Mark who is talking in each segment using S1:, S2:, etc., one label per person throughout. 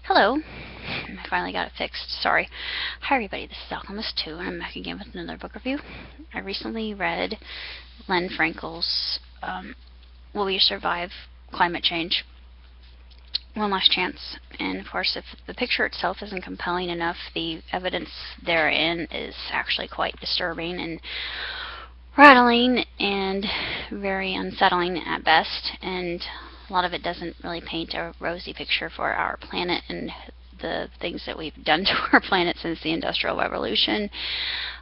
S1: Hello. I finally got it fixed. Sorry. Hi everybody, this is Alchemist 2, and I'm back again with another book review. I recently read Len Frankel's Will We Survive Climate Change? One Last Chance. And of course, if the picture itself isn't compelling enough, the evidence therein is actually quite disturbing and rattling and very unsettling at best, and a lot of it doesn't really paint a rosy picture for our planet and the things that we've done to our planet since the Industrial Revolution.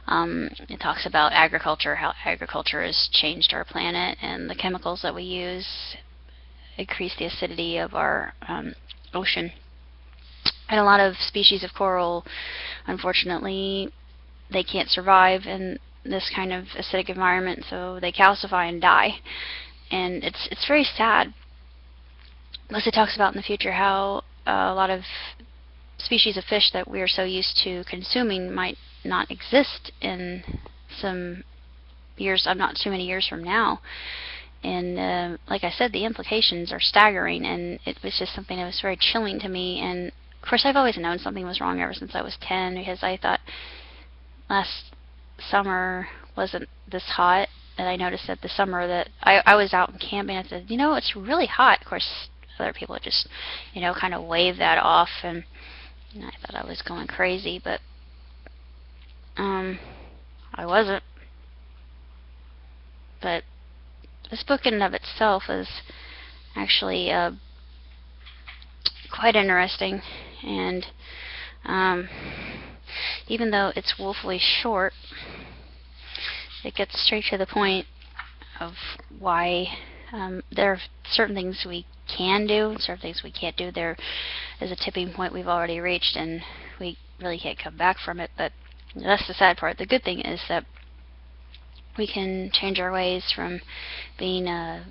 S1: It talks about agriculture, how agriculture has changed our planet, and the chemicals that we use increase the acidity of our ocean. And a lot of species of coral, unfortunately, they can't survive in this kind of acidic environment, so they calcify and die. And it's very sad. Plus, it talks about in the future how a lot of species of fish that we are so used to consuming might not exist in some years, not too many years from now. And like I said, the implications are staggering, and it was just something that was very chilling to me. And of course, I've always known something was wrong ever since I was 10, because I thought last summer wasn't this hot, and I noticed that the summer that I was out camping, I said, you know, it's really hot. Of course, other people just, kind of wave that off, and I thought I was going crazy, but I wasn't. But this book in and of itself is actually quite interesting, and even though it's woefully short, it gets straight to the point of why there are certain things we can do and certain things we can't do. There is a tipping point we've already reached, and we really can't come back from it. But that's the sad part. The good thing is that we can change our ways from being a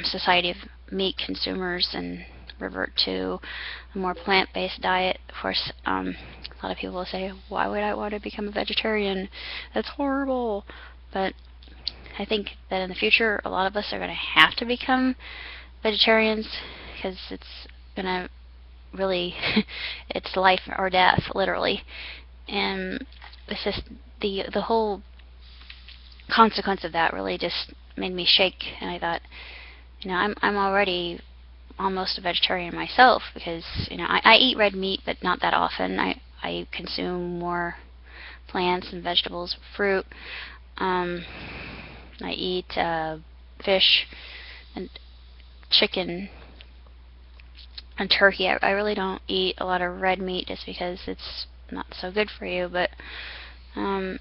S1: society of meat consumers and revert to a more plant-based diet. Of course, a lot of people will say, why would I want to become a vegetarian? That's horrible. But I think that in the future, a lot of us are going to have to become vegetarians, because it's going to really, it's life or death, literally. And it's just the whole consequence of that really just made me shake. And I thought, I'm already almost a vegetarian myself, because I eat red meat, but not that often. I consume more plants and vegetables, fruit. I eat fish and chicken and turkey. I really don't eat a lot of red meat just because it's not so good for you, but I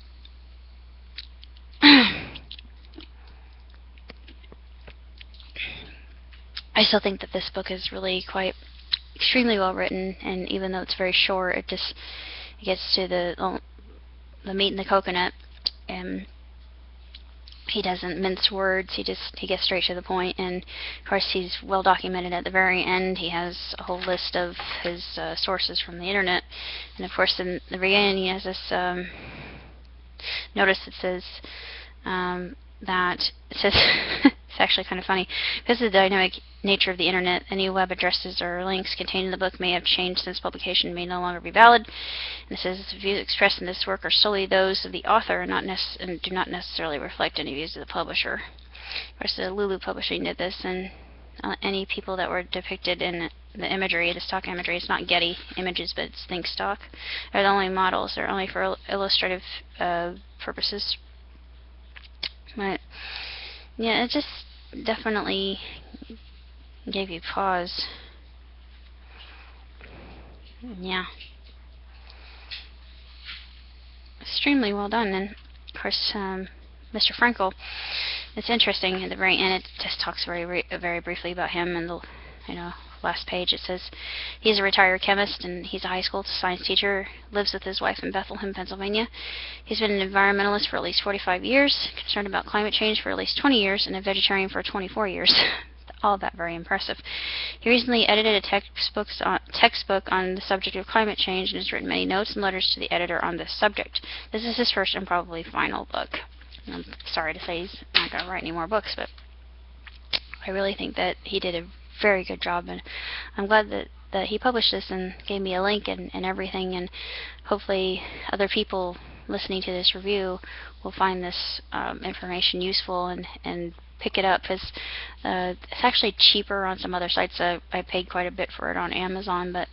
S1: still think that this book is really quite extremely well written, and even though it's very short, it gets to the meat in the coconut, and he doesn't mince words. He gets straight to the point, and of course he's well documented at the very end. He has a whole list of his sources from the internet, and of course in the beginning he has this notice that says it's actually kind of funny. Because of the dynamic nature of the internet, any web addresses or links contained in the book may have changed since publication and may no longer be valid. And it says the views expressed in this work are solely those of the author and do not necessarily reflect any views of the publisher. Of course, the Lulu Publishing did this, and any people that were depicted in the imagery, the stock imagery, it's not Getty Images, but it's Think Stock, are the only models. They're only for illustrative purposes. But yeah, it just definitely gave you pause. Yeah. Extremely well done. And of course, Mr. Frenkle, it's interesting at the very end. It just talks very briefly about him, and the last page it says he's a retired chemist and he's a high school science teacher, lives with his wife in Bethlehem, Pennsylvania. He's been an environmentalist for at least 45 years, concerned about climate change for at least 20 years, and a vegetarian for 24 years. All of that very impressive. He recently edited a textbook on the subject of climate change and has written many notes and letters to the editor on this subject. This is his first and probably final book. I'm sorry to say he's not going to write any more books, but I really think that he did a very good job, and I'm glad that that he published this and gave me a link and everything, and hopefully other people listening to this review will find this information useful and pick it up, because it's actually cheaper on some other sites. I paid quite a bit for it on Amazon, but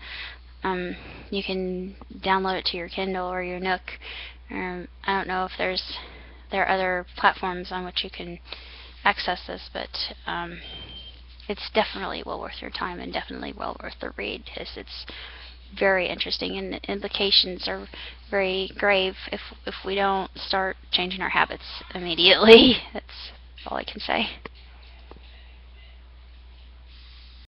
S1: you can download it to your Kindle or your Nook. I don't know if there are other platforms on which you can access this, but it's definitely well worth your time and definitely well worth the read, because it's very interesting and the implications are very grave if we don't start changing our habits immediately. That's all I can say.